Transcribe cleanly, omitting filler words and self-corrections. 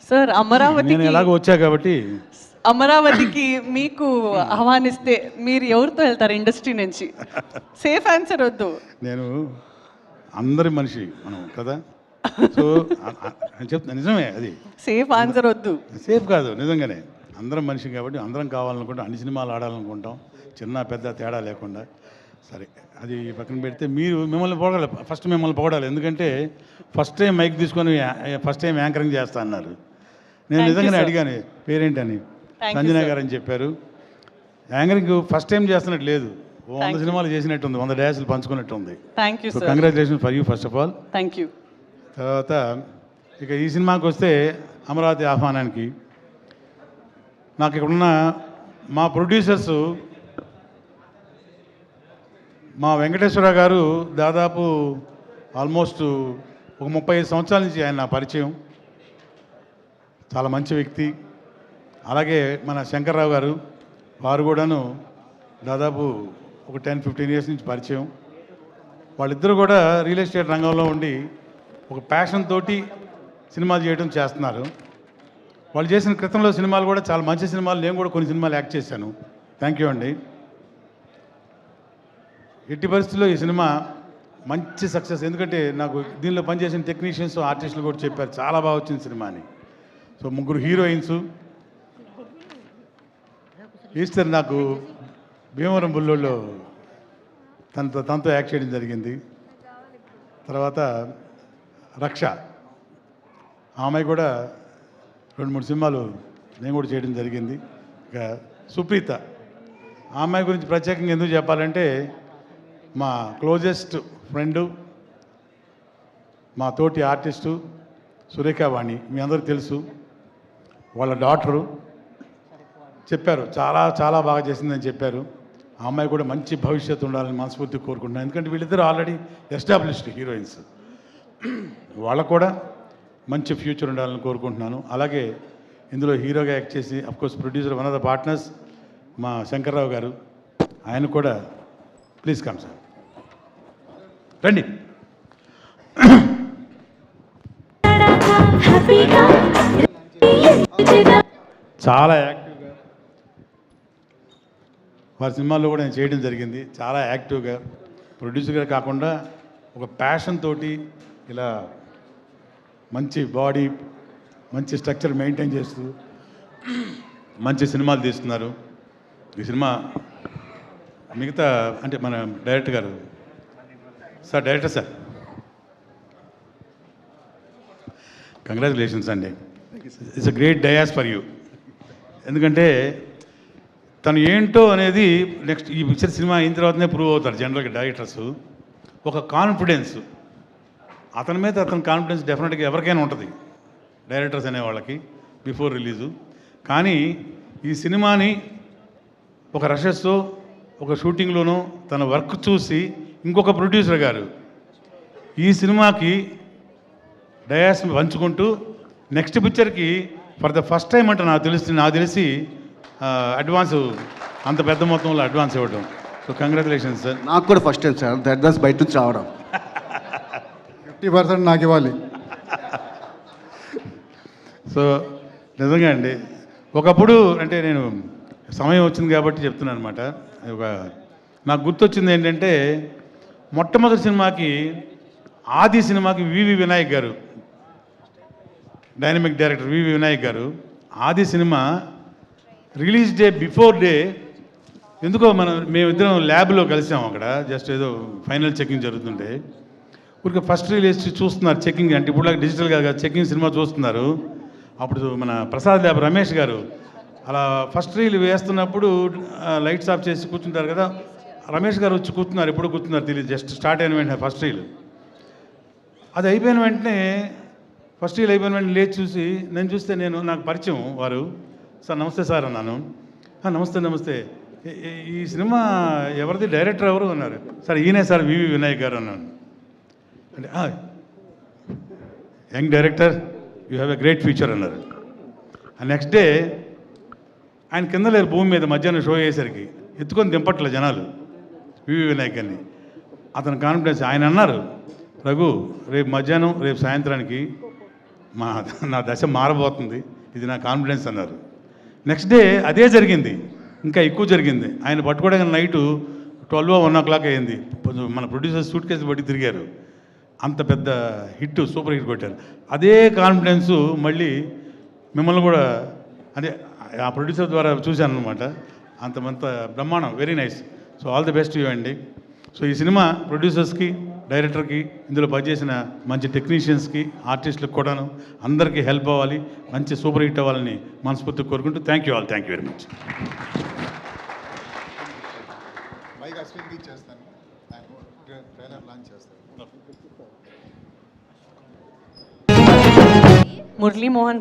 Sir నేను అమరావతికి ఎలాగో వచ్చా కాబట్టి అమరావతికి మీకు ఆహ్వానిస్తే మీరు ఎవరితో వెళ్తారు ఇండస్ట్రీ నుంచి? సేఫ్ ఆన్సర్ వద్దు. నేను అందరి మనిషి మనం కదా, సో చెప్తున్నా నిజమే, అది సేఫ్ ఆన్సర్ వద్దు. సేఫ్ కాదు, నిజంగానే అందరం మనిషి కాబట్టి అందరం కావాలనుకుంటాం, అన్ని సినిమాలు ఆడాలనుకుంటాం, చిన్న పెద్ద తేడా లేకుండా. సరే, అది పక్కన పెడితే మీరు మిమ్మల్ని పొగడాలి, ఫస్ట్ మిమ్మల్ని పొగడాలి, ఎందుకంటే ఫస్ట్ టైం మైక్ తీసుకొని ఫస్ట్ టైం యాంకరింగ్ చేస్తా అన్నారు. నేను Thank you, నిజంగానే sir. అడిగాను పేరేంటని, Thank you, సంజన sir. గారు అని చెప్పారు. యాంకరింగ్ ఫస్ట్ టైం చేస్తున్నట్టు లేదు, 100 Thank you. సినిమాలు చేసినట్టుంది, 100 డ్యాన్సులు పంచుకున్నట్టు ఉంది. Thank you so sir. Congratulation for you first of all. Thank you. తర్వాత ఇక ఈ సినిమాకి వస్తే అమరావతి ఆహ్వానానికి నాకు ఇక్కడున్న మా ప్రొడ్యూసర్స్, మా వెంకటేశ్వర గారు దాదాపు ఆల్మోస్ట్ ఒక 35 సంవత్సరాల నుంచి ఆయన నా పరిచయం, చాలా మంచి వ్యక్తి. అలాగే మన శంకర్రావు గారు, వారు కూడాను దాదాపు ఒక 10-15 ఇయర్స్ నుంచి పరిచయం. వాళ్ళిద్దరూ కూడా రియల్ ఎస్టేట్ రంగంలో ఉండి ఒక ప్యాషన్ తోటి సినిమాలు చేయడం చేస్తున్నారు. వాళ్ళు చేసిన క్రితంలో సినిమాలు కూడా చాలా మంచి సినిమాలు, నేను కూడా కొన్ని సినిమాలు యాక్ట్ చేశాను. థ్యాంక్ యూ అండి. ఎట్టి పరిస్థితుల్లో ఈ సినిమా మంచి సక్సెస్, ఎందుకంటే నాకు దీనిలో పనిచేసిన టెక్నీషియన్స్, ఆర్టిస్టులు కూడా చెప్పారు చాలా బాగా వచ్చింది సినిమా అని. సో 3 హీరోయిన్స్, ఈస్టర్ నాకు భీమవరం బుల్లోళ్ళు తనతో యాక్ట్ చేయడం జరిగింది. తర్వాత రక్ష, ఆ అమ్మాయి కూడా 2-3 సినిమాలు నేను కూడా చేయడం జరిగింది. ఇక సుప్రీత, ఆ అమ్మాయి గురించి ప్రత్యేకంగా ఎందుకు చెప్పాలంటే మా క్లోజెస్ట్ ఫ్రెండు, మా తోటి ఆర్టిస్టు సురేఖావాణి, మీ అందరికీ తెలుసు. వాళ్ళ డాటరు చెప్పారు, చాలా చాలా బాగా చేసిందని చెప్పారు. ఆ అమ్మాయి కూడా మంచి భవిష్యత్తు ఉండాలని మనస్ఫూర్తిగా కోరుకుంటున్నాను, ఎందుకంటే వీళ్ళిద్దరూ ఆల్రెడీ ఎస్టాబ్లిష్డ్ హీరోయిన్స్, వాళ్ళకు కూడా మంచి ఫ్యూచర్ ఉండాలని కోరుకుంటున్నాను. అలాగే ఇందులో హీరోగా యాక్ట్ చేసి of course producer one of the partners మా శంకర్రావు గారు, ఆయన కూడా ప్లీజ్ కమ్ సార్, రండి. చాలా యాక్టివ్గా వారి సినిమాల్లో కూడా నేను చేయడం జరిగింది. చాలా యాక్టివ్గా ప్రొడ్యూసర్గా కాకుండా ఒక ప్యాషన్ తోటి ఇలా మంచి బాడీ, మంచి స్ట్రక్చర్ మెయింటైన్ చేస్తూ మంచి సినిమాలు తీస్తున్నారు. ఈ సినిమా మిగతా అంటే మన డైరెక్టర్ గారు సార్, డైరెక్టర్ సార్, కంగ్రాచులేషన్స్ అండి. It's a great dais for you, ఎందుకంటే తను ఏంటో అనేది నెక్స్ట్ ఈ పిక్చర్ సినిమా అయిన తర్వాతనే ప్రూవ్ అవుతారు జనరల్గా డైరెక్టర్స్. ఒక కాన్ఫిడెన్స్, అతని మీద అతని కాన్ఫిడెన్స్ డెఫినెట్గా ఎవరికైనా ఉంటుంది డైరెక్టర్స్ అనే వాళ్ళకి బిఫోర్ రిలీజు. కానీ ఈ సినిమాని ఒక రషస్తో ఒక షూటింగ్లోనూ తన వర్క్ చూసి ఇంకొక ప్రొడ్యూసర్ గారు ఈ సినిమాకి డయాస్ పంచుకుంటూ నెక్స్ట్ పిక్చర్కి ఫర్ ద ఫస్ట్ టైం అంటే నాకు తెలిసి అడ్వాన్స్, అంత పెద్ద మొత్తంలో అడ్వాన్స్ ఇవ్వడం. So congratulations sir. నాకు కూడా ఫస్ట్ టైం సార్ దర్దాస్ బయట నుంచి రావడం. 50% నాకు ఇవ్వాలి. సో నిజంగా అండి, ఒకప్పుడు అంటే నేను సమయం వచ్చింది కాబట్టి చెప్తున్నాను అనమాట. నాకు గుర్తొచ్చింది ఏంటంటే మొట్టమొదటి సినిమాకి, ఆది సినిమాకి వివి వినాయక్ గారు, డైనమిక్ డైరెక్టర్ వివి వినాయక్ గారు, ఆది cinema release day before day ఎందుకో మేమిద్దరం ల్యాబ్లో కలిసాం. అక్కడ జస్ట్ ఏదో ఫైనల్ చెకింగ్ జరుగుతుంటే ఊరికి ఫస్ట్ రిలీజ్ చూస్తున్నారు, చెకింగ్ అంటే ఇప్పుడు డిజిటల్గా చెకింగ్ సినిమా చూస్తున్నారు. అప్పుడు మన ప్రసాద్ ల్యాబ్ రమేష్ గారు అలా ఫస్ట్ రీల్ వేస్తున్నప్పుడు లైట్స్ ఆఫ్ చేసి కూర్చుంటారు కదా, రమేష్ గారు వచ్చి కూర్చున్నారు, ఎప్పుడు కూర్చున్నారు తెలియదు, జస్ట్ స్టార్ట్ అయిన వెంటనే ఫస్ట్ రీల్ అది అయిపోయిన వెంటనే, ఫస్ట్ రీల్ అయిపోయిన వెంటనే లేచి చూసి నేను చూస్తే నాకు పరిచయం వారు. సార్ నమస్తే సార్ అన్నాను. నమస్తే నమస్తే, ఈ సినిమా ఎవరిది, డైరెక్టర్ ఎవరు అన్నారు. సార్ ఈయనే సార్ వివి వినాయక్ గారు అన్నాను. అంటే young director, you have a great future అన్నారు. నెక్స్ట్ డే ఆయన కింద లేరు, భూమి మీద మధ్యాహ్నం షో అయ్యేసరికి ఎత్తుకొని దింపట్లే జనాలు వివి వినాయక్ అని. అతని కాన్ఫిడెన్స్, ఆయన అన్నారు, రఘు రేపు మధ్యాహ్నం రేపు సాయంత్రానికి నా దశ మారబోతుంది, ఇది నా కాన్ఫిడెన్స్ అన్నారు. నెక్స్ట్ డే అదే జరిగింది, ఇంకా ఎక్కువ జరిగింది. ఆయన పట్టుకోవడానికి నైటు 12-1 అయింది. మన ప్రొడ్యూసర్ సూట్ కేసు బట్టి తిరిగారు. అంత పెద్ద హిట్, సూపర్ హిట్ కొట్టారు. అదే కాన్ఫిడెన్స్ మళ్ళీ మిమ్మల్ని కూడా అదే ఆ ప్రొడ్యూసర్ ద్వారా చూశాను అనమాట. అంత బ్రహ్మాండం, very nice. So all the best you అండి. సో ఈ సినిమా ప్రొడ్యూసర్స్కి, డైరెక్టర్కి, ఇందులో పనిచేసిన మంచి టెక్నీషియన్స్కి, ఆర్టిస్టులకు కూడాను అందరికీ హెల్ప్ అవ్వాలి, మంచి సూపర్ హిట్ అవ్వాలని మనస్ఫూర్తిగా కోరుకుంటూ thank you all, thank you very much. Mike అశ్విన్కి చేస్తాను, ట్రైలర్ లాంచ్ చేస్తాను. మురళీ మోహన్